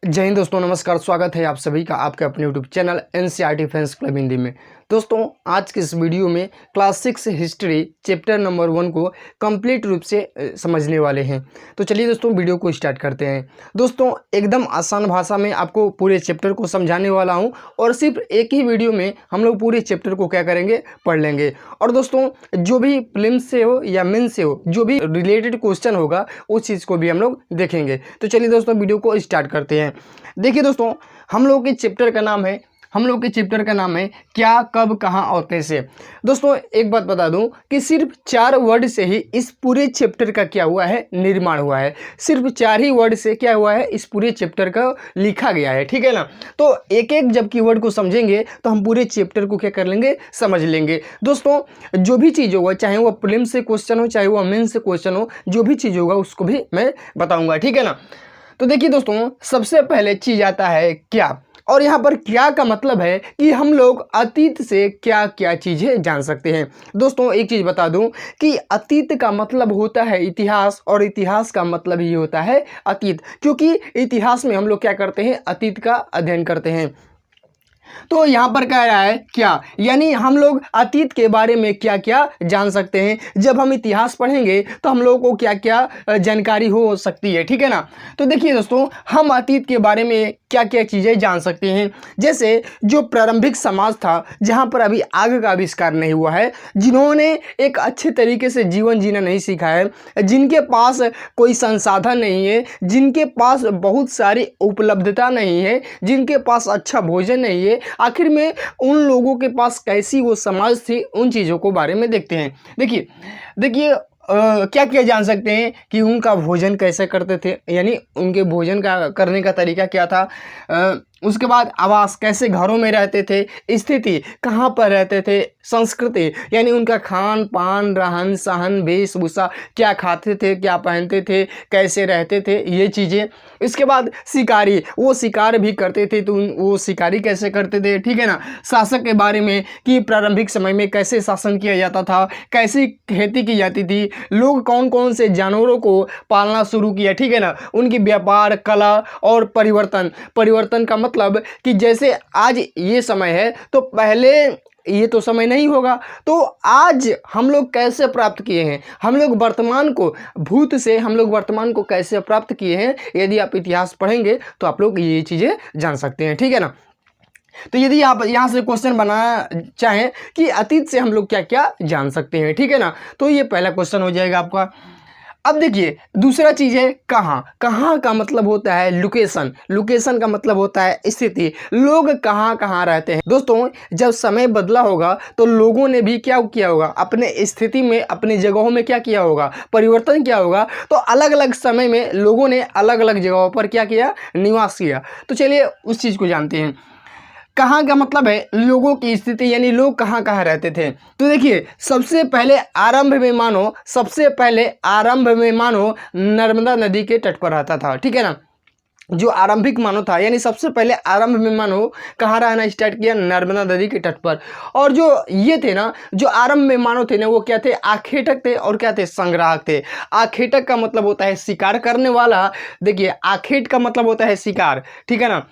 जय हिंद दोस्तों, नमस्कार। स्वागत है आप सभी का आपके अपने YouTube channel NCERT fans club Hindi में। दोस्तों, आज के इस वीडियो में क्लास 6 हिस्ट्री चैप्टर नंबर 1 को कंप्लीट रूप से समझने वाले हैं। तो चलिए दोस्तों, वीडियो को स्टार्ट करते हैं। दोस्तों, एकदम आसान भाषा में आपको पूरे चैप्टर को समझाने वाला हूं और सिर्फ एक ही वीडियो में हम लोग पूरे चैप्टर को क्या करेंगे, पढ़ लेंगे। और दोस्तों, जो भी प्रीलिम्स से हो या मेंस से हो, जो भी रिलेटेड क्वेश्चन होगा उस चीज़ को भी हम लोग देखेंगे। तो चलिए दोस्तों, वीडियो को स्टार्ट करते हैं। देखिए दोस्तों, हम लोग के चैप्टर का नाम है क्या, कब, कहाँ और कैसे। दोस्तों, एक बात बता दूं कि सिर्फ 4 वर्ड से ही इस पूरे चैप्टर का क्या हुआ है, निर्माण हुआ है। सिर्फ 4 ही वर्ड से क्या हुआ है, इस पूरे चैप्टर का लिखा गया है। ठीक है ना। तो एक एक जब कीवर्ड को समझेंगे तो हम पूरे चैप्टर को क्या कर लेंगे, समझ लेंगे। दोस्तों, जो भी चीज़ होगा, चाहे वो प्रीलिम्स से क्वेश्चन हो, चाहे वो मेंस से क्वेश्चन हो, जो भी चीज़ होगा उसको भी मैं बताऊँगा। ठीक है ना। तो देखिए दोस्तों, सबसे पहले चीज आता है क्या। और यहाँ पर क्या का मतलब है कि हम लोग अतीत से क्या क्या चीज़ें जान सकते हैं। दोस्तों, एक चीज़ बता दूं कि अतीत का मतलब होता है इतिहास, और इतिहास का मतलब ही होता है अतीत, क्योंकि इतिहास में हम लोग क्या करते हैं, अतीत का अध्ययन करते हैं। तो यहाँ पर कह रहा है क्या, यानी हम लोग अतीत के बारे में क्या क्या जान सकते हैं। जब हम इतिहास पढ़ेंगे तो हम लोगों को क्या क्या जानकारी हो सकती है। ठीक है ना। तो देखिए दोस्तों, हम अतीत के बारे में क्या क्या चीज़ें जान सकते हैं। जैसे जो प्रारंभिक समाज था, जहाँ पर अभी आग का आविष्कार नहीं हुआ है, जिन्होंने एक अच्छे तरीके से जीवन जीना नहीं सीखा है, जिनके पास कोई संसाधन नहीं है, जिनके पास बहुत सारी उपलब्धता नहीं है, जिनके पास अच्छा भोजन नहीं है, आखिर में उन लोगों के पास कैसी वो समाज थी, उन चीज़ों को बारे में देखते हैं। देखिए क्या क्या जान सकते हैं कि उनका भोजन कैसे करते थे, यानी उनके भोजन का करने का तरीका क्या था। उसके बाद आवास, कैसे घरों में रहते थे, स्थिति कहाँ पर रहते थे, संस्कृति यानी उनका खान पान, रहन सहन, वेशभूषा, क्या खाते थे, क्या पहनते थे, कैसे रहते थे, ये चीज़ें। इसके बाद शिकारी, वो शिकार भी करते थे, तो वो शिकारी कैसे करते थे। ठीक है ना। शासक के बारे में कि प्रारंभिक समय में कैसे शासन किया जाता था, कैसी खेती की जाती थी, लोग कौन कौन से जानवरों को पालना शुरू किया। ठीक है ना। उनकी व्यापार, कला और परिवर्तन का मतलब कि जैसे आज ये समय है तो पहले ये तो समय नहीं होगा। तो आज हम लोग कैसे प्राप्त किए हैं, हम लोग वर्तमान को, भूत से हम लोग वर्तमान को कैसे प्राप्त किए हैं, यदि आप इतिहास पढ़ेंगे तो आप लोग ये चीज़ें जान सकते हैं। ठीक है ना। तो यदि आप यहाँ से क्वेश्चन बनाना चाहें कि अतीत से हम लोग क्या क्या जान सकते हैं, ठीक है ना, तो ये पहला क्वेश्चन हो जाएगा आपका। अब देखिए, दूसरा चीज़ है कहाँ। कहाँ का मतलब होता है लोकेशन, लोकेशन का मतलब होता है स्थिति, लोग कहाँ कहाँ रहते हैं। दोस्तों, जब समय बदला होगा तो लोगों ने भी क्या किया होगा, अपने स्थिति में, अपनी जगहों में क्या किया होगा, परिवर्तन किया होगा। तो अलग अलग समय में लोगों ने अलग अलग जगहों पर क्या किया, निवास किया। तो चलिए उस चीज़ को जानते हैं। कहाँ का मतलब है लोगों की स्थिति, यानी लोग कहाँ कहाँ रहते थे। तो देखिए, सबसे पहले आरंभ में मानो नर्मदा नदी के तट पर रहता था। ठीक है ना। जो आरंभिक मानव था, यानी सबसे पहले आरंभ में मानव कहाँ रहना स्टार्ट किया, नर्मदा नदी के तट पर। और जो ये थे ना, जो आरंभ में मानव थे ना, वो क्या थे, आखेटक थे। और क्या थे, संग्राहक थे। आखेटक का मतलब होता है शिकार करने वाला। देखिए, आखेट का मतलब होता है शिकार। ठीक है ना।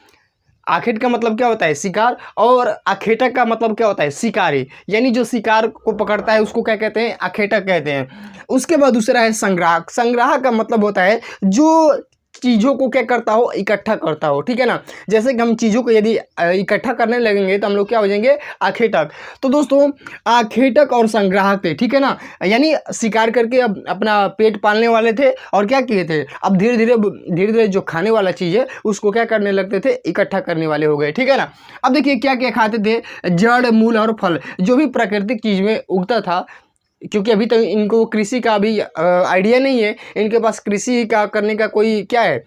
आखेट का मतलब क्या होता है, शिकार, और आखेटक का मतलब क्या होता है, शिकारी, यानी जो शिकार को पकड़ता है उसको क्या कहते हैं, आखेटक कहते हैं। उसके बाद दूसरा है संग्राहक। संग्राहक का मतलब होता है जो चीज़ों को क्या करता हो, इकट्ठा करता हो। ठीक है ना। जैसे कि हम चीज़ों को यदि इकट्ठा करने लगेंगे तो हम लोग क्या हो जाएंगे, आखेटक। तो दोस्तों, आखेटक और संग्राहक थे। ठीक है ना। यानी शिकार करके अब अपना पेट पालने वाले थे, और क्या किए थे, अब धीरे धीरे जो खाने वाला चीज़ है उसको क्या करने लगते थे, इकट्ठा करने वाले हो गए। ठीक है ना। अब देखिए क्या क्या खाते थे, जड़, मूल और फल, जो भी प्राकृतिक चीज़ में उगता था, क्योंकि अभी तक इनको कृषि का भी आइडिया नहीं है, इनके पास कृषि का करने का कोई क्या है,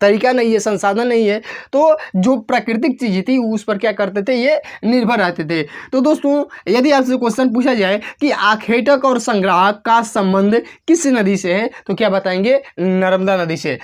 तरीका नहीं है, संसाधन नहीं है। तो जो प्राकृतिक चीज़ थी उस पर क्या करते थे, ये निर्भर रहते थे। तो दोस्तों, यदि आपसे क्वेश्चन पूछा जाए कि आखेटक और संग्राहक का संबंध किस नदी से है, तो क्या बताएंगे, नर्मदा नदी से।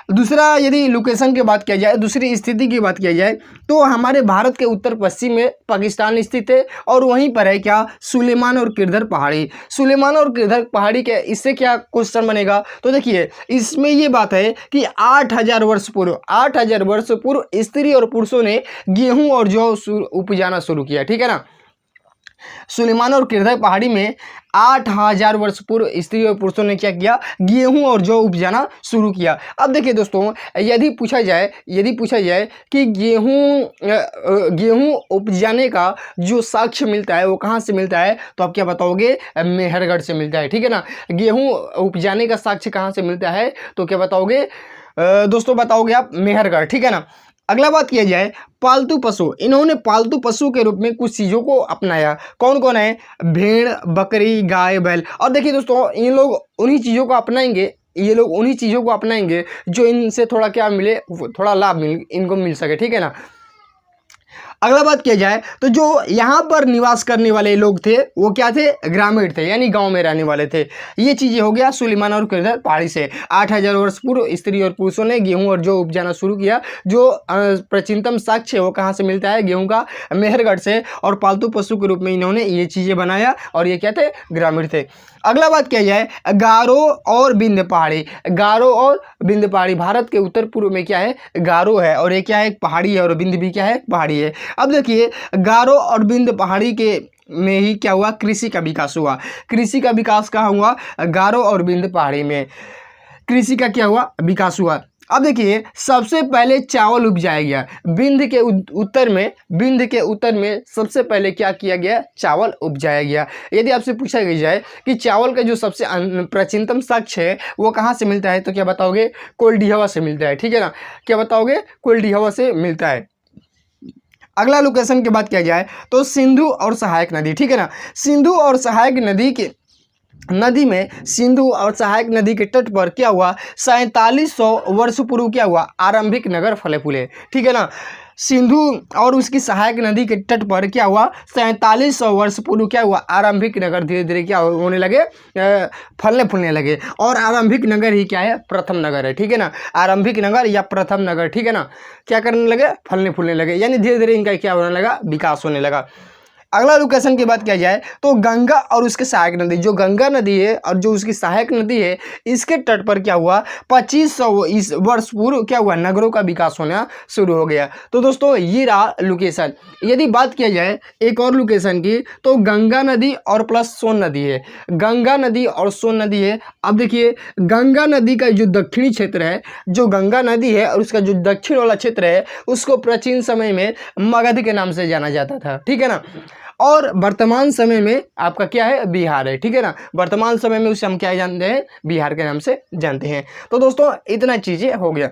दूसरा यदि लोकेशन की बात किया जाए, दूसरी स्थिति की बात किया जाए, तो हमारे भारत के उत्तर पश्चिम में पाकिस्तान स्थित है और वहीं पर है क्या, सुलेमान और किरधर पहाड़ी। सुलेमान और किरधर पहाड़ी के इससे क्या क्वेश्चन बनेगा, तो देखिए इसमें ये बात है कि 8000 वर्ष पूर्व, 8000 वर्ष पूर्व स्त्री और पुरुषों ने गेहूं और जौ उपजाना शुरू किया। ठीक है ना, सुलेमान और किरधर पहाड़ी में 8000 वर्ष पूर्व स्त्री और पुरुषों ने क्या किया, गेहूं और जौ उपजाना शुरू किया। अब देखिए दोस्तों, यदि पूछा जाए कि गेहूं उपजाने का जो साक्ष्य मिलता है वो कहाँ से मिलता है, तो आप क्या बताओगे, मेहरगढ़ से मिलता है। ठीक है ना, गेहूं उपजाने का साक्ष्य कहाँ से मिलता है, तो क्या बताओगे दोस्तों, बताओगे आप मेहरगढ़। ठीक है ना। अगला बात किया जाए पालतू पशु, इन्होंने पालतू पशु के रूप में कुछ चीज़ों को अपनाया। कौन कौन है, भेड़, बकरी, गाय, बैल। और देखिए दोस्तों, ये लोग उन्हीं चीज़ों को अपनाएंगे जो इनसे थोड़ा क्या मिले, थोड़ा लाभ इनको मिल सके। ठीक है ना। अगला बात किया जाए तो जो यहाँ पर निवास करने वाले लोग थे वो क्या थे, ग्रामीण थे, यानी गांव में रहने वाले थे। ये चीज़ें हो गया सुलेमान और किरधर पहाड़ी से। 8000 वर्ष पूर्व स्त्री और पुरुषों ने गेहूं और जौ उपजाना शुरू किया। जो प्राचीनतम साक्ष्य है वो कहाँ से मिलता है, गेहूं का मेहरगढ़ से। और पालतू पशु के रूप में इन्होंने ये चीज़ें बनाया और ये क्या थे, ग्रामीण थे। अगला बात किया जाए गारो और विंध्य पहाड़ी। गारो और विंध्य पहाड़ी, भारत के उत्तर पूर्व में क्या है, गारो है और ये क्या है, एक पहाड़ी है, और विंध्य भी क्या है, पहाड़ी है। अब देखिए गारो और विंध्य पहाड़ी के में ही क्या हुआ, कृषि का विकास हुआ। कृषि का विकास कहाँ हुआ, गारो और विंध्य पहाड़ी में कृषि का क्या हुआ, विकास हुआ। अब देखिए सबसे पहले चावल उपजाया गया विंध्य के उत्तर में सबसे पहले क्या किया गया, चावल उपजाया गया। यदि आपसे पूछा जाए कि चावल का जो सबसे प्राचीनतम साक्ष्य है वो कहाँ से मिलता है, तो क्या बताओगे, कोल्डिहवा से मिलता है। ठीक है ना, क्या बताओगे, कोल्डिहवा से मिलता है। अगला लोकेशन की बात किया जाए तो सिंधु और सहायक नदी। ठीक है ना, सिंधु और सहायक नदी के तट पर क्या हुआ, 4700 वर्ष पूर्व क्या हुआ, आरंभिक नगर फले फूले। ठीक है ना, सिंधु और उसकी सहायक नदी के तट पर क्या हुआ, 4700 वर्ष पूर्व क्या हुआ, आरंभिक नगर धीरे धीरे क्या होने लगे, फलने फूलने लगे। और आरंभिक नगर ही क्या है, प्रथम नगर है। ठीक है ना, आरंभिक नगर या प्रथम नगर, ठीक है ना, क्या करने लगे, फलने फूलने लगे, यानी धीरे धीरे इनका क्या होने लगा, विकास होने लगा। अगला लोकेशन की बात किया जाए तो गंगा और उसके सहायक नदी, जो गंगा नदी है और जो उसकी सहायक नदी है, इसके तट पर क्या हुआ, 2500 वर्ष पूर्व क्या हुआ, नगरों का विकास होना शुरू हो गया। तो दोस्तों ये रहा लोकेशन। यदि बात किया जाए एक और लोकेशन की, तो गंगा नदी और प्लस सोन नदी है। गंगा नदी और सोन नदी है। अब देखिए गंगा नदी का जो दक्षिणी क्षेत्र है, जो गंगा नदी है और उसका जो दक्षिण वाला क्षेत्र है, उसको प्राचीन समय में मगध के नाम से जाना जाता था। ठीक है ना, और वर्तमान समय में आपका क्या है, बिहार है। ठीक है ना, वर्तमान समय में उसे हम क्या जानते हैं, बिहार के नाम से जानते हैं। तो दोस्तों इतना चीज़ें हो गया।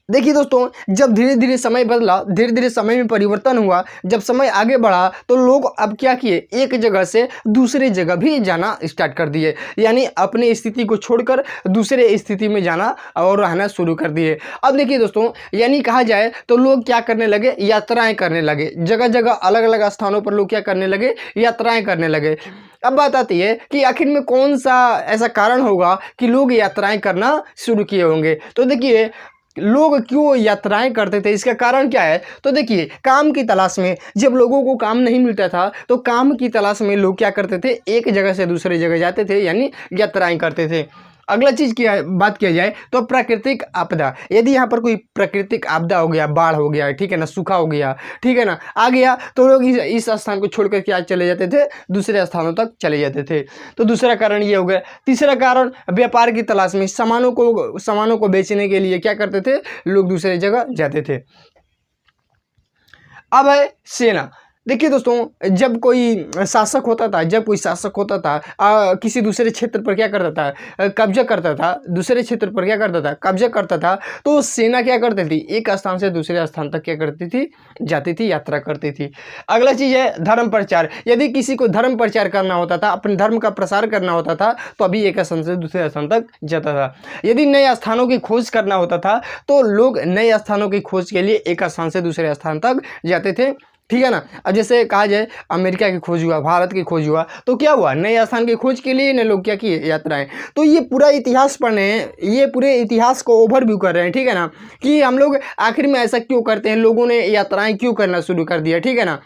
देखिए दोस्तों, जब धीरे धीरे समय बदला, धीरे धीरे समय में परिवर्तन हुआ, जब समय आगे बढ़ा तो लोग अब क्या किए, एक जगह से दूसरे जगह भी जाना स्टार्ट कर दिए, यानी अपनी स्थिति को छोड़कर दूसरे स्थिति में जाना और रहना शुरू कर दिए। अब देखिए दोस्तों, यानी कहा जाए तो लोग क्या करने लगे, यात्राएं करने लगे, जगह जगह अलग अलग स्थानों पर लोग क्या करने लगे, यात्राएं करने लगे। अब बात आती है कि आखिर में कौन सा ऐसा कारण होगा कि लोग यात्राएं करना शुरू किए होंगे। तो देखिए लोग क्यों यात्राएं करते थे, इसका कारण क्या है, तो देखिए काम की तलाश में, जब लोगों को काम नहीं मिलता था तो काम की तलाश में लोग क्या करते थे, एक जगह से दूसरी जगह जाते थे, यानी यात्राएं करते थे। अगला चीज़ की बात किया जाए तो प्राकृतिक आपदा। यदि यहाँ पर कोई प्राकृतिक आपदा हो गया, बाढ़ हो गया, ठीक है ना, सूखा हो गया, ठीक है ना, आ गया, तो लोग इस स्थान को छोड़कर क्या चले जाते थे, दूसरे स्थानों तक चले जाते थे। तो दूसरा कारण ये हो गया। तीसरा कारण व्यापार की तलाश में, सामानों को बेचने के लिए क्या करते थे, लोग दूसरे जगह जाते थे। अब है सेना। देखिए दोस्तों, जब कोई शासक होता था, किसी दूसरे क्षेत्र पर क्या करता था, कब्जा करता था, दूसरे क्षेत्र पर क्या करता था, कब्जा करता था, तो सेना क्या करती थी, एक स्थान से दूसरे स्थान तक क्या करती थी, जाती थी, यात्रा करती थी। अगला चीज़ है धर्म प्रचार। यदि किसी को धर्म प्रचार करना होता था, अपने धर्म का प्रसार करना होता था, तो अभी एक स्थान से दूसरे स्थान तक जाता था। यदि नए स्थानों की खोज करना होता था तो लोग नए स्थानों की खोज के लिए एक स्थान से दूसरे स्थान तक जाते थे। ठीक है ना। अब जैसे कहा जाए अमेरिका की खोज हुआ, भारत की खोज हुआ, तो क्या हुआ, नए स्थान की खोज के लिए नए लोग क्या किए, यात्राएं। तो ये पूरा इतिहास पढ़ रहे हैं, ये पूरे इतिहास को ओवरव्यू कर रहे हैं, ठीक है ना, कि हम लोग आखिर में ऐसा क्यों करते हैं, लोगों ने यात्राएं क्यों करना शुरू कर दिया, ठीक है ना।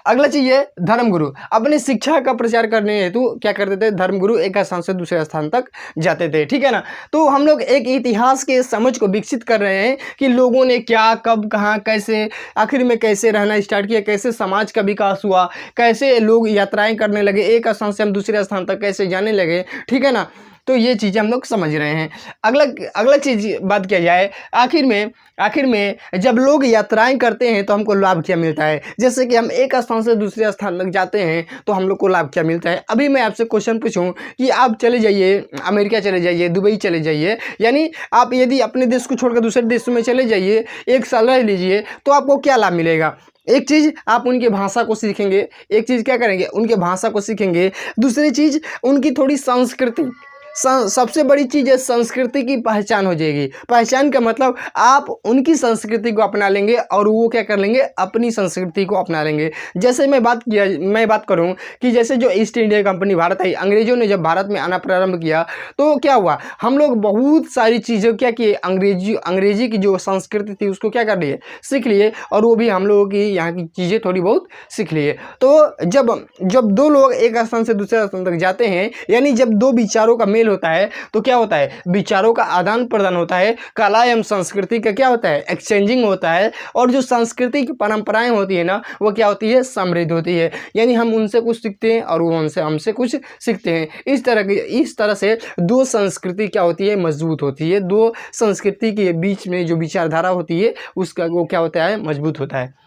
अगला चीज है धर्मगुरु। अपनी शिक्षा का प्रचार करने हेतु क्या करते थे, धर्मगुरु एक स्थान से दूसरे स्थान तक जाते थे, ठीक है ना। तो हम लोग एक इतिहास के समझ को विकसित कर रहे हैं कि लोगों ने क्या, कब, कहाँ, कैसे, आखिर में कैसे रहना स्टार्ट किया, कैसे समाज का विकास हुआ, कैसे लोग यात्राएं करने लगे, एक स्थान से हम दूसरे स्थान तक कैसे जाने लगे, ठीक है ना। तो ये चीज़ें हम लोग समझ रहे हैं। अगला चीज़ बात किया जाए, आखिर में जब लोग यात्राएं करते हैं तो हमको लाभ क्या मिलता है। जैसे कि हम एक स्थान से दूसरे स्थान तक जाते हैं तो हम लोग को लाभ क्या मिलता है। अभी मैं आपसे क्वेश्चन पूछूं कि आप चले जाइए अमेरिका, चले जाइए दुबई, चले जाइए, यानी आप यदि अपने देश को छोड़कर दूसरे देश में चले जाइए, 1 साल रह लीजिए, तो आपको क्या लाभ मिलेगा। एक चीज़ आप उनकी भाषा को सीखेंगे, एक चीज़ क्या करेंगे, उनके भाषा को सीखेंगे, दूसरी चीज़ उनकी थोड़ी संस्कृति, सबसे बड़ी चीज़ है संस्कृति की पहचान हो जाएगी। पहचान का मतलब आप उनकी संस्कृति को अपना लेंगे और वो क्या कर लेंगे, अपनी संस्कृति को अपना लेंगे। जैसे मैं बात करूं कि जैसे जो ईस्ट इंडिया कंपनी भारत आई, अंग्रेजों ने जब भारत में आना प्रारंभ किया तो क्या हुआ, हम लोग बहुत सारी चीज़ें क्या किए, अंग्रेजी की जो संस्कृति थी उसको क्या कर लिए, सीख लिए, और वो भी हम लोगों की यहाँ की चीज़ें थोड़ी बहुत सीख लिए। तो जब दो लोग एक स्थान से दूसरे स्थान तक जाते हैं, यानी जब दो विचारों का होता है तो क्या होता है, विचारों का आदान प्रदान होता है, कला एवं संस्कृति का क्या होता है, एक्सचेंजिंग होता है, और जो संस्कृति की परंपराएं होती है ना, वो क्या होती है, समृद्ध होती है। यानी हम उनसे कुछ सीखते हैं और वो हमसे कुछ सीखते हैं। इस तरह से दो संस्कृति क्या होती है, मजबूत होती है। दो संस्कृति के बीच में जो विचारधारा होती है उसका वो क्या होता है, मजबूत होता है।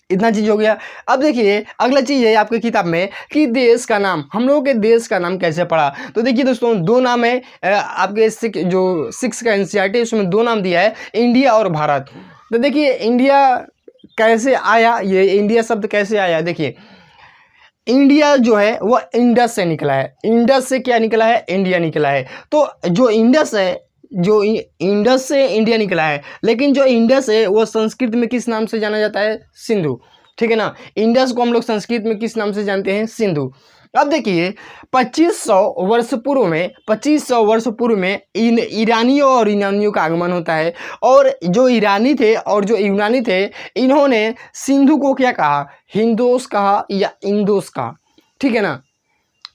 इतना चीज़ हो गया। अब देखिए अगला चीज़ है आपके किताब में कि देश का नाम, हम लोगों के देश का नाम कैसे पड़ा। तो देखिए दोस्तों, 2 नाम है आपके जो 6 का एनसीईआरटी, उसमें 2 नाम दिया है, इंडिया और भारत। तो देखिए इंडिया कैसे आया, ये इंडिया शब्द कैसे आया। देखिए इंडिया जो है वो इंडस से निकला है। इंडस से क्या निकला है, इंडिया निकला है। तो जो इंडस है, जो इंडस से इंडिया निकला है, लेकिन जो इंडस है वो संस्कृत में किस नाम से जाना जाता है, सिंधु, ठीक है ना। इंडस को हम लोग संस्कृत में किस नाम से जानते हैं, सिंधु। अब देखिए 2500 वर्ष पूर्व में ईरानियों और यूनानियों का आगमन होता है, और जो ईरानी थे और जो यूनानी थे, इन्होंने सिंधु को क्या कहा, हिंदोस कहा या इंदोस कहा, ठीक है ना।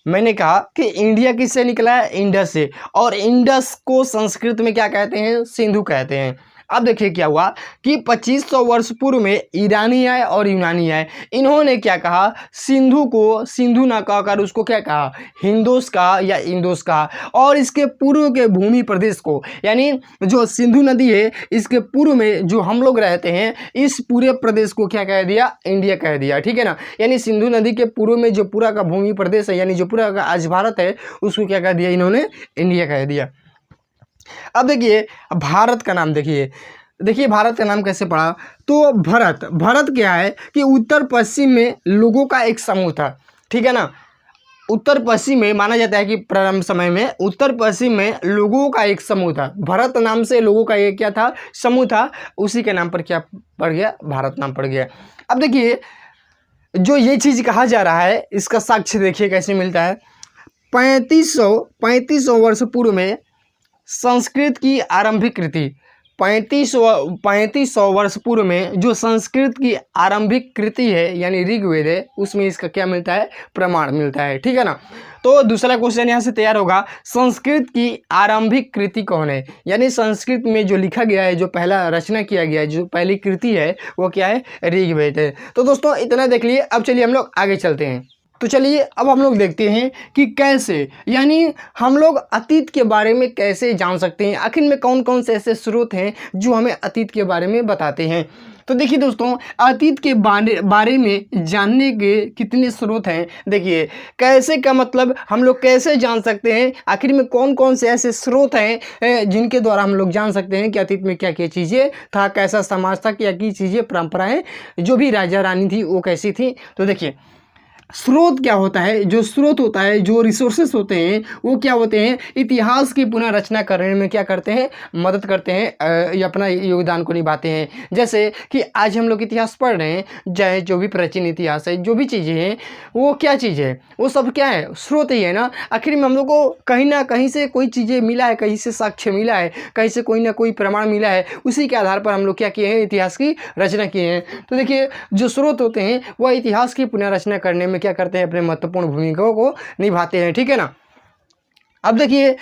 मैंने कहा कि इंडिया किससे निकला है, इंडस से, और इंडस को संस्कृत में क्या कहते हैं, सिंधु कहते हैं। अब देखिए क्या हुआ कि 2500 वर्ष पूर्व में ईरानी आए और यूनानी आए, इन्होंने क्या कहा, सिंधु को सिंधु ना कहकर उसको क्या कहा, हिंदोस कहा या इंदोस कहा, और इसके पूर्व के भूमि प्रदेश को, यानी जो सिंधु नदी है इसके पूर्व में जो हम लोग रहते हैं, इस पूरे प्रदेश को क्या कह दिया, इंडिया कह दिया, ठीक है ना। यानी सिंधु नदी के पूर्व में जो पूरा का भूमि प्रदेश है, यानी जो पूरा का आज भारत है, उसको क्या कह दिया इन्होंने, इंडिया कह दिया। अब देखिए भारत का नाम, देखिए भारत का नाम कैसे पड़ा। तो भारत क्या है कि उत्तर पश्चिम में लोगों का एक समूह था, ठीक है ना। उत्तर पश्चिम में माना जाता है कि प्रारंभ समय में उत्तर पश्चिम में लोगों का एक समूह था। भारत नाम से लोगों का एक क्या था, समूह था, उसी के नाम पर क्या पड़ गया, भारत नाम पड़ गया। अब देखिए जो ये चीज़ कहा जा रहा है, इसका साक्ष्य देखिए कैसे मिलता है। 3500 वर्ष पूर्व में संस्कृत की आरंभिक कृति, 3500 वर्ष पूर्व में जो संस्कृत की आरंभिक कृति है यानी ऋग्वेद है, उसमें इसका क्या मिलता है, प्रमाण मिलता है, ठीक है ना। तो दूसरा क्वेश्चन यहाँ से तैयार होगा, संस्कृत की आरंभिक कृति कौन है, यानी संस्कृत में जो लिखा गया है, जो पहला रचना किया गया है, जो पहली कृति है वो क्या है, ऋग्वेद है। तो दोस्तों इतना देख लिए, अब चलिए हम लोग आगे चलते हैं। तो चलिए अब हम लोग देखते हैं कि कैसे, यानी हम लोग अतीत के बारे में कैसे जान सकते हैं, आखिर में कौन कौन से ऐसे स्रोत हैं जो हमें अतीत के बारे में बताते हैं। तो देखिए दोस्तों, अतीत के बारे में जानने के कितने स्रोत हैं। देखिए कैसे का मतलब हम लोग कैसे जान सकते हैं, आखिर में कौन कौन से ऐसे स्रोत हैं जिनके द्वारा हम लोग जान सकते हैं कि अतीत में क्या क्या चीज़ें था, कैसा समाज था, क्या की चीज़ें, परंपराएं, जो भी राजा रानी थी वो कैसी थी। तो देखिए स्रोत क्या होता है, जो स्रोत होता है, जो रिसोर्सेस होते हैं वो क्या होते हैं, इतिहास की पुनः रचना करने में क्या करते हैं, मदद करते हैं, ये अपना योगदान को निभाते हैं। जैसे कि आज हम लोग इतिहास पढ़ रहे हैं, चाहे जो भी प्राचीन इतिहास है, जो भी चीज़ें हैं वो क्या चीज़ है, वो सब क्या है, स्रोत ही है ना। आखिर में हम लोग को कहीं ना कहीं से कोई चीज़ें मिला है, कहीं से साक्ष्य मिला है, कहीं से कोई ना कोई प्रमाण मिला है, उसी के आधार पर हम लोग क्या किए हैं, इतिहास की रचना किए हैं। तो देखिए जो स्रोत होते हैं वह इतिहास की पुनर्रचना करने में क्या करते हैं, अपने महत्वपूर्ण भूमिका को निभाते हैं, ठीक है ना। अब देखिए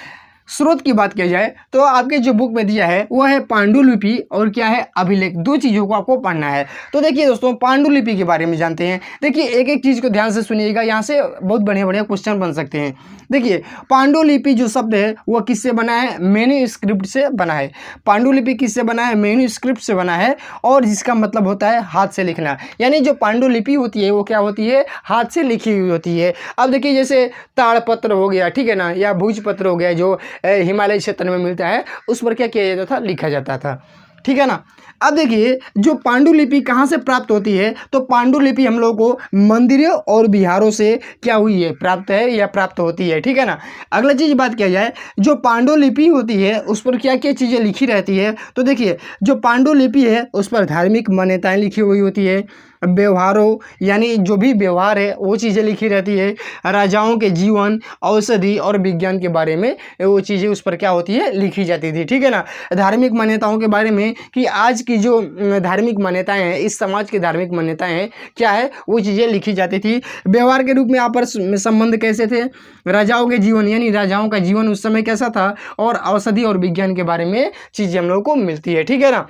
स्रोत की बात की जाए तो आपके जो बुक में दिया है वो है पांडुलिपि और क्या है, अभिलेख। दो चीज़ों को आपको पढ़ना है। तो देखिए दोस्तों पांडुलिपि के बारे में जानते हैं। देखिए एक एक चीज़ को ध्यान से सुनिएगा, यहाँ से बहुत बढ़िया बढ़िया क्वेश्चन बन सकते हैं। देखिए पांडुलिपि जो शब्द है वह किससे बना है, मैन्युस्क्रिप्ट से बना है। पांडुलिपि किससे बना है, मैन्युस्क्रिप्ट से बना है, और जिसका मतलब होता है हाथ से लिखना। यानी जो पांडुलिपि होती है वो क्या होती है, हाथ से लिखी हुई होती है। अब देखिए जैसे ताड़पत्र हो गया, ठीक है ना, या भोजपत्र हो गया, जो हिमालय क्षेत्र में मिलता है, उस पर क्या किया जाता था, लिखा जाता था, ठीक है ना। अब देखिए जो पांडुलिपि कहाँ से प्राप्त होती है, तो पांडुलिपि हम लोग को मंदिरों और बिहारों से क्या हुई है, प्राप्त है या प्राप्त होती है, ठीक है ना। अगला चीज़ बात किया जाए, जो पांडुलिपि होती है उस पर क्या क्या चीज़ें लिखी रहती है। तो देखिए जो पांडुलिपि है उस पर धार्मिक मान्यताएं लिखी हुई होती है, व्यवहारों यानी जो भी व्यवहार है वो चीज़ें लिखी रहती है, राजाओं के जीवन, औषधि और विज्ञान के बारे में वो चीज़ें उस पर क्या होती है, लिखी जाती थी, ठीक है ना। धार्मिक मान्यताओं के बारे में कि आज की जो धार्मिक मान्यताएं हैं, इस समाज की धार्मिक मान्यताएं हैं क्या है, वो चीज़ें लिखी जाती थी। व्यवहार के रूप में आपस में संबंध कैसे थे, राजाओं के जीवन यानी राजाओं का जीवन उस समय कैसा था, और औषधि और विज्ञान के बारे में चीज़ें हम लोग को मिलती है, ठीक है ना।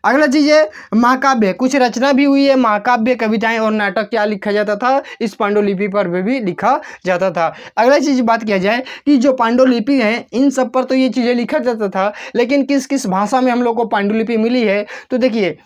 अगला चीज़ है महाकाव्य, कुछ रचना भी हुई है, महाकाव्य कविताएं और नाटक क्या लिखा जाता था, इस पांडुलिपि पर भी लिखा जाता था। अगला चीज़ बात किया जाए कि जो पांडुलिपि है इन सब पर तो ये चीज़ें लिखा जाता था, लेकिन किस किस भाषा में हम लोग को पांडुलिपि मिली है, तो देखिए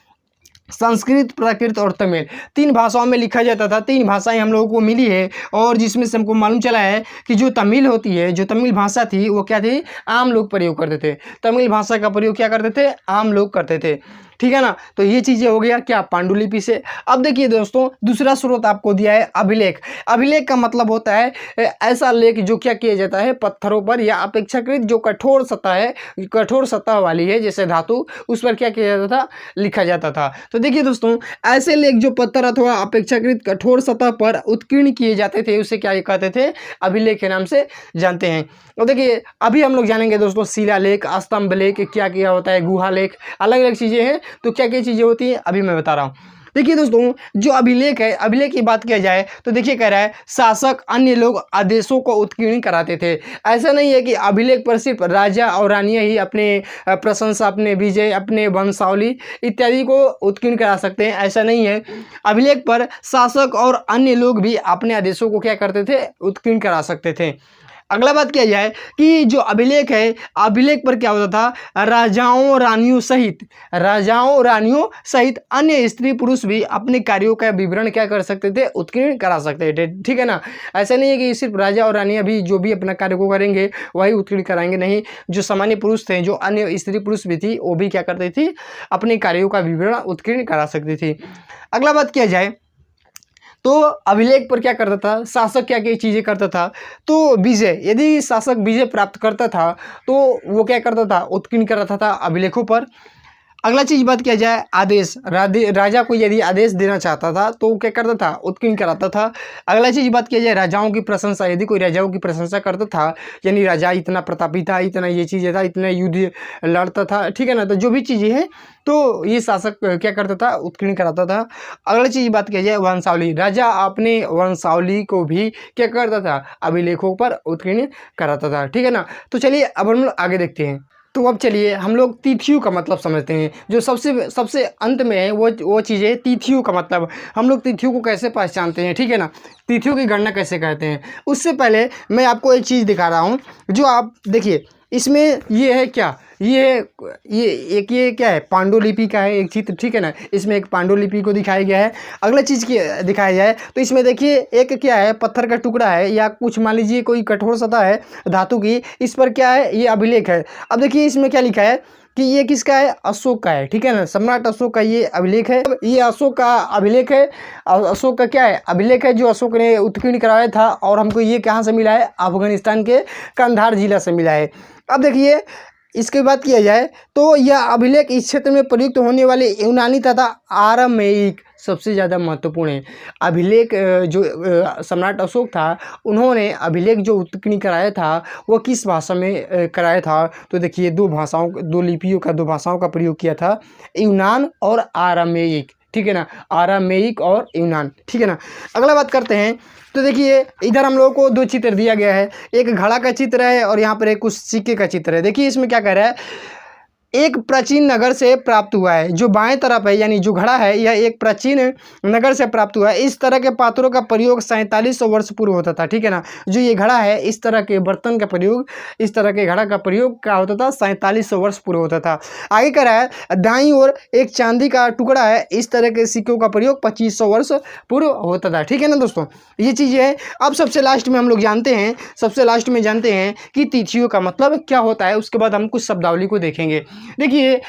संस्कृत, प्राकृत और तमिल, तीन भाषाओं में लिखा जाता था। तीन भाषाएं हम लोगों को मिली है, और जिसमें से हमको मालूम चला है कि जो तमिल होती है, जो तमिल भाषा थी वो क्या थी, आम लोग प्रयोग करते थे। तमिल भाषा का प्रयोग क्या करते थे, आम लोग करते थे, ठीक है ना। तो ये चीज़ें हो गया क्या, पांडुलिपि से। अब देखिए दोस्तों दूसरा स्रोत आपको दिया है अभिलेख। अभिलेख का मतलब होता है ऐसा लेख जो क्या किया जाता है, पत्थरों पर या अपेक्षाकृत जो कठोर सतह है, कठोर सतह वाली है जैसे धातु, उस पर क्या किया जाता था, लिखा जाता था। तो देखिए दोस्तों ऐसे लेख जो पत्थर अथवा अपेक्षाकृत कठोर सतह पर उत्कीर्ण किए जाते थे उसे क्या कहते थे, अभिलेख के नाम से जानते हैं। और देखिए अभी हम लोग जानेंगे दोस्तों शिलालेख, स्तंभ लेख, क्या क्या होता है, गुहा लेख, अलग अलग चीज़ें हैं। तो क्या क्या चीज़ें होती हैं अभी मैं बता रहा हूँ। देखिए दोस्तों जो अभिलेख है, अभिलेख की बात किया जाए तो देखिए कह रहा है शासक अन्य लोग आदेशों को उत्कीर्ण कराते थे। ऐसा नहीं है कि अभिलेख पर सिर्फ राजा और रानियां ही अपने प्रशंसा, अपने विजय, अपने वंशावली इत्यादि को उत्कीर्ण करा सकते हैं, ऐसा नहीं है। अभिलेख पर शासक और अन्य लोग भी अपने आदेशों को क्या करते थे, उत्कीर्ण करा सकते थे। अगला बात किया जाए कि जो अभिलेख है, अभिलेख पर क्या होता था, राजाओं रानियों सहित अन्य स्त्री पुरुष भी अपने कार्यों का विवरण क्या कर सकते थे, उत्कीर्ण करा सकते थे, ठीक है ना। ऐसा नहीं है कि सिर्फ राजा और रानियां भी जो भी अपना कार्य को करेंगे वही उत्कीर्ण कराएंगे, नहीं। जो सामान्य पुरुष थे, जो अन्य स्त्री पुरुष भी थी, वो भी क्या करती थी, अपने कार्यों का विवरण उत्कीर्ण करा सकती थी। अगला बात किया जाए तो अभिलेख पर क्या करता था, शासक क्या क्या चीज़ें करता था, तो विजय, यदि शासक विजय प्राप्त करता था तो वो क्या करता था, उत्कीर्ण करता था अभिलेखों पर। अगला चीज बात किया जाए आदेश, राजा को यदि आदेश देना चाहता था तो वो क्या करता था, उत्कीर्ण कराता था। अगला चीज बात किया जाए राजाओं की प्रशंसा, यदि कोई राजाओं की प्रशंसा करता था, यानी राजा इतना प्रतापी था, इतना ये चीज़ें था, इतना युद्ध लड़ता था, ठीक है ना, तो जो भी चीज़ें हैं तो ये शासक क्या करता था, उत्कीर्ण कराता था। अगला चीज बात किया जाए वंशावली, राजा अपने वंशावली को भी क्या करता था, अभिलेखों पर उत्कीर्ण कराता था, ठीक है ना। तो चलिए अब हम लोग आगे देखते हैं। तो अब चलिए हम लोग तिथियों का मतलब समझते हैं। जो सबसे अंत में है वो चीज़ें तिथियों का मतलब, हम लोग तिथियों को कैसे पहचानते हैं, ठीक है ना, तिथियों की गणना कैसे करते हैं। उससे पहले मैं आपको एक चीज़ दिखा रहा हूँ, जो आप देखिए इसमें ये है क्या, ये क्या है, पांडुलिपि का है एक चित्र, ठीक है ना। इसमें एक पांडुलिपि को दिखाया गया है। अगला चीज़ की दिखाया जाए तो इसमें देखिए एक क्या है, पत्थर का टुकड़ा है या कुछ मान लीजिए कोई कठोर सतह है धातु की, इस पर क्या है, ये अभिलेख है। अब देखिए इसमें क्या लिखा है कि ये किसका है, अशोक का है, ठीक है ना, सम्राट अशोक का ये अभिलेख है। ये अशोक का अभिलेख है, अशोक का क्या है, अभिलेख है जो अशोक ने उत्कीर्ण कराया था। और हमको ये कहाँ से मिला है, अफगानिस्तान के कंधार जिला से मिला है। अब देखिए इसके बात किया जाए तो यह अभिलेख इस क्षेत्र में प्रयुक्त होने वाले यूनानी तथा आरामेयिक सबसे ज़्यादा महत्वपूर्ण है। अभिलेख जो सम्राट अशोक था, उन्होंने अभिलेख जो उत्कीर्ण कराया था वो किस भाषा में कराया था, तो देखिए दो लिपियों का, दो भाषाओं का प्रयोग किया था, यूनान और आरामेयिक, ठीक है ना, आरामेयिक और यूनान, ठीक है ना। अगला बात करते हैं तो देखिए इधर हम लोगों को दो चित्र दिया गया है, एक घड़ा का चित्र है और यहाँ पर एक कुछ सिक्के का चित्र है। देखिए इसमें क्या कह रहा है, एक प्राचीन नगर से प्राप्त हुआ है। जो बाएं तरफ है यानी जो घड़ा है, यह एक प्राचीन नगर से प्राप्त हुआ है। इस तरह के पात्रों का प्रयोग 4700 वर्ष पूर्व होता था, ठीक है ना। जो ये घड़ा है, इस तरह के बर्तन का प्रयोग, इस तरह के घड़ा का प्रयोग क्या होता था, 4700 वर्ष पूर्व होता था। आगे कह रहा है दाईं ओर एक चांदी का टुकड़ा है, इस तरह के सिक्कों का प्रयोग 2500 वर्ष पूर्व होता था, ठीक है ना दोस्तों, ये चीज़ें हैं। अब सबसे लास्ट में हम लोग जानते हैं, सबसे लास्ट में जानते हैं कि तिथियों का मतलब क्या होता है। उसके बाद हम कुछ शब्दावली को देखेंगे। देखिए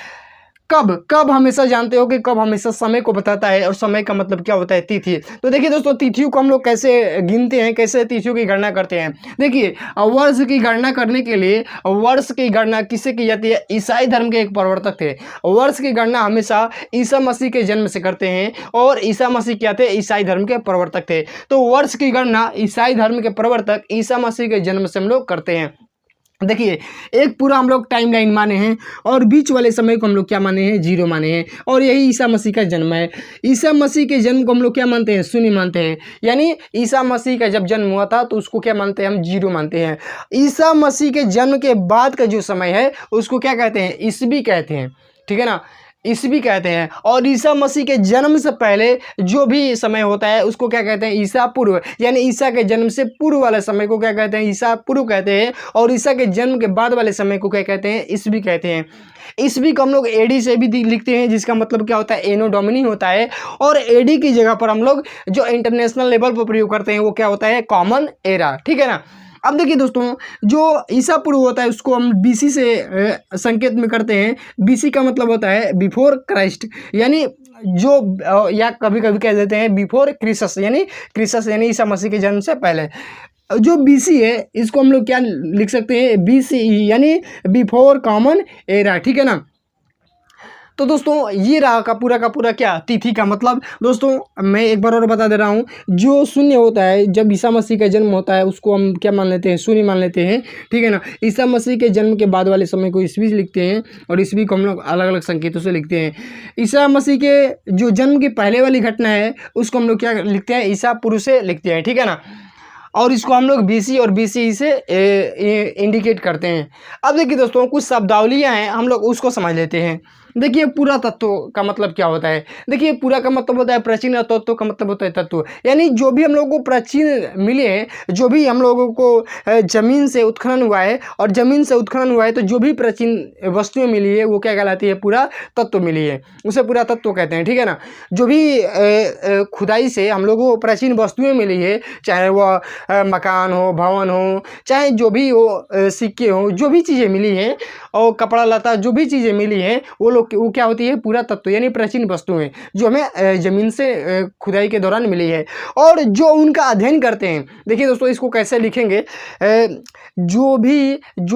कब हमेशा जानते हो कि कब हमेशा समय को बताता है और समय का मतलब क्या होता है, तिथि। तो देखिए दोस्तों तिथियों को हम लोग कैसे गिनते हैं, कैसे तिथियों की गणना करते हैं। देखिए वर्ष की गणना करने के लिए वर्ष की गणना किससे की जाती है, ईसाई धर्म के एक प्रवर्तक थे। वर्ष की गणना हमेशा ईसा मसीह के जन्म से करते हैं और ईसा मसीह क्या थे, ईसाई धर्म के प्रवर्तक थे। तो वर्ष की गणना ईसाई धर्म के प्रवर्तक ईसा मसीह के जन्म से हम लोग करते हैं। देखिए एक पूरा हम लोग टाइम लाइन माने हैं और बीच वाले समय को हम लोग क्या माने हैं, जीरो माने हैं। और यही ईसा मसीह का जन्म है। ईसा मसीह के जन्म को हम लोग क्या मानते हैं, शून्य मानते हैं। यानी ईसा मसीह का जब जन्म हुआ था तो उसको क्या मानते हैं, हम जीरो मानते हैं। ईसा मसीह के जन्म के बाद का जो समय है उसको क्या कहते हैं, ईसवी कहते हैं, ठीक है ना, ईसवी कहते हैं। और ईसा मसीह के जन्म से पहले जो भी समय होता है उसको क्या कहते हैं, ईसा पूर्व। यानी ईसा के जन्म से पूर्व वाले समय को क्या कहते हैं, ईसा पूर्व कहते हैं। और ईसा के जन्म के बाद वाले समय को क्या कहते हैं, ईसवी कहते हैं। ईसवी को हम लोग एडी से भी लिखते हैं, जिसका मतलब क्या होता है, एनो डोमिनी होता है। और एडी की जगह पर हम लोग जो इंटरनेशनल लेवल पर प्रयोग करते हैं वो क्या होता है, कॉमन एरा, ठीक है ना। अब देखिए दोस्तों जो ईसा पूर्व होता है उसको हम बीसी से संकेत में करते हैं। बीसी का मतलब होता है बिफोर क्राइस्ट, यानी जो या कभी कभी कह देते हैं बिफोर क्रिसस, यानी क्रिसस यानी ईसा मसीह के जन्म से पहले। जो बीसी है इसको हम लोग क्या लिख सकते हैं, बीसीई यानी बिफोर कॉमन एरा, ठीक है ना। तो दोस्तों ये रहा का पूरा क्या, तिथि का मतलब। दोस्तों मैं एक बार और बता दे रहा हूँ, जो शून्य होता है जब ईसा मसीह का जन्म होता है उसको हम क्या मान लेते हैं, शून्य मान लेते हैं, ठीक है ना। ईसा मसीह के जन्म के बाद वाले समय को ईसवी लिखते हैं और ईसवी को हम लोग अलग अलग संकेतों से लिखते हैं। ईसा मसीह के जो जन्म की पहले वाली घटना है उसको हम लोग क्या लिखते हैं, ईसा पूर्व से लिखते हैं, ठीक है ना। और इसको हम लोग बीसी और बीसीई से इंडिकेट करते हैं। अब देखिए दोस्तों कुछ शब्दावलियाँ हैं, हम लोग उसको समझ लेते हैं। देखिए पूरा तत्व का मतलब क्या होता है। देखिए पूरा का मतलब होता है प्राचीन और तत्व का मतलब होता है तत्व, यानी जो भी हम लोगों को प्राचीन मिले हैं, जो भी हम लोगों को जमीन से उत्खनन हुआ है और जमीन से उत्खनन हुआ है तो जो भी प्राचीन वस्तुएं मिली है वो क्या कहलाती है, पूरा तत्व मिली है, उसे पूरा तत्व कहते हैं, ठीक है ना। जो भी खुदाई से हम लोगों को प्राचीन वस्तुएं मिली है, चाहे वह मकान हो, भवन हो, चाहे जो भी हो, सिक्के हो, जो भी चीज़ें मिली हैं और कपड़ा लता जो भी चीज़ें मिली हैं वो क्या होती है, पूरा तत्व यानी प्राचीन वस्तुएं जो हमें ज़मीन से खुदाई के दौरान मिली है। और जो उनका अध्ययन करते हैं, देखिए दोस्तों इसको कैसे लिखेंगे, जो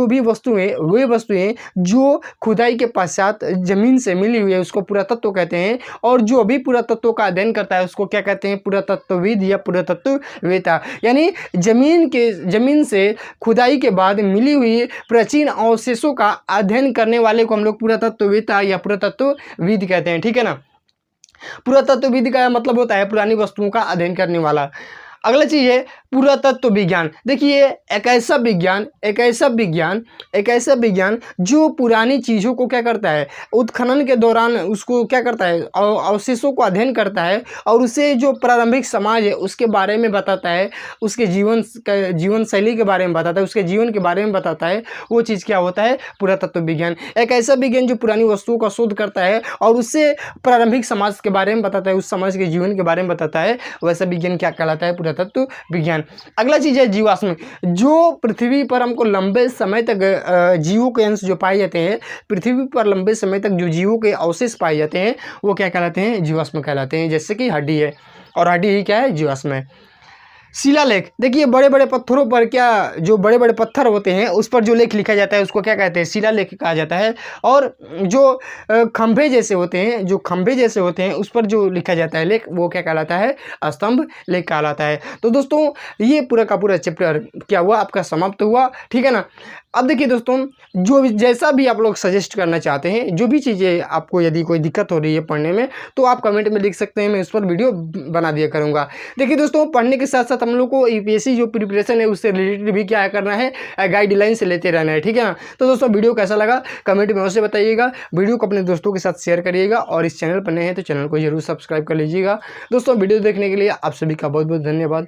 भी वस्तुएं, वे वस्तुएं जो खुदाई के पश्चात ज़मीन से मिली हुई है उसको पुरातत्व कहते हैं। और जो भी पुरातत्व का अध्ययन करता है उसको क्या कहते हैं, पुरातत्वविद या पुरातत्ववेत्ता। यानी ज़मीन से खुदाई के बाद मिली हुई प्राचीन अवशेषों का अध्ययन करने वाले को हम लोग पुरातत्ववेत्ता या पुरातत्वविद कहते हैं, ठीक है ना। पुरातत्वविद का मतलब होता है पुरानी वस्तुओं का अध्ययन करने वाला। अगला चीज़ है पुरातत्व विज्ञान। देखिए एक ऐसा विज्ञान जो पुरानी चीज़ों को क्या करता है, उत्खनन के दौरान उसको क्या करता है, अवशेषों को अध्ययन करता है और उसे जो प्रारंभिक समाज है उसके बारे में बताता है, उसके जीवन शैली के बारे में बताता है, उसके जीवन के बारे में बताता है। वो चीज़ क्या होता है, पुरातत्व विज्ञान। एक ऐसा विज्ञान जो पुरानी वस्तुओं का शोध करता है और उससे प्रारंभिक समाज के बारे में बताता है, उस समाज के जीवन के बारे में बताता है, वैसा विज्ञान क्या कहलाता है, तथा तत्व विज्ञान। अगला चीज़ है जीवाश्म। जो पृथ्वी पर हमको लंबे समय तक जीवों के अंश जो पाए जाते हैं, पृथ्वी पर लंबे समय तक जो जीवों के अवशेष पाए जाते हैं वो क्या कहलाते हैं? जीवाश्म कहलाते हैं। जैसे कि हड्डी है, और हड्डी ही क्या है? जीवाश्म है। शिलालेख, देखिए बड़े बड़े पत्थरों पर क्या, जो बड़े बड़े पत्थर होते हैं उस पर जो लेख लिखा जाता है उसको क्या कहते हैं? शिलालेख कहा जाता है। और जो खंभे जैसे होते हैं, जो खंभे जैसे होते हैं उस पर जो लिखा जाता है लेख, वो क्या कहलाता है? स्तंभ लेख कहलाता है। तो दोस्तों ये पूरा का पूरा चैप्टर क्या हुआ? आपका समाप्त हुआ, ठीक है ना। अब देखिए दोस्तों, जो जैसा भी आप लोग सजेस्ट करना चाहते हैं, जो भी चीज़ें आपको यदि कोई दिक्कत हो रही है पढ़ने में, तो आप कमेंट में लिख सकते हैं, मैं उस पर वीडियो बना दिया करूँगा। देखिए दोस्तों, पढ़ने के साथ साथ हम लोग को यूपीएससी जो प्रिपरेशन है उससे रिलेटेड भी क्या करना है? गाइडलाइन से लेते रहना है, ठीक है ना। तो दोस्तों वीडियो कैसा लगा कमेंट में अवश्य बताइएगा। वीडियो को अपने दोस्तों के साथ शेयर करिएगा, और इस चैनल पर नए हैं तो चैनल को जरूर सब्सक्राइब कर लीजिएगा। दोस्तों वीडियो देखने के लिए आप सभी का बहुत बहुत धन्यवाद।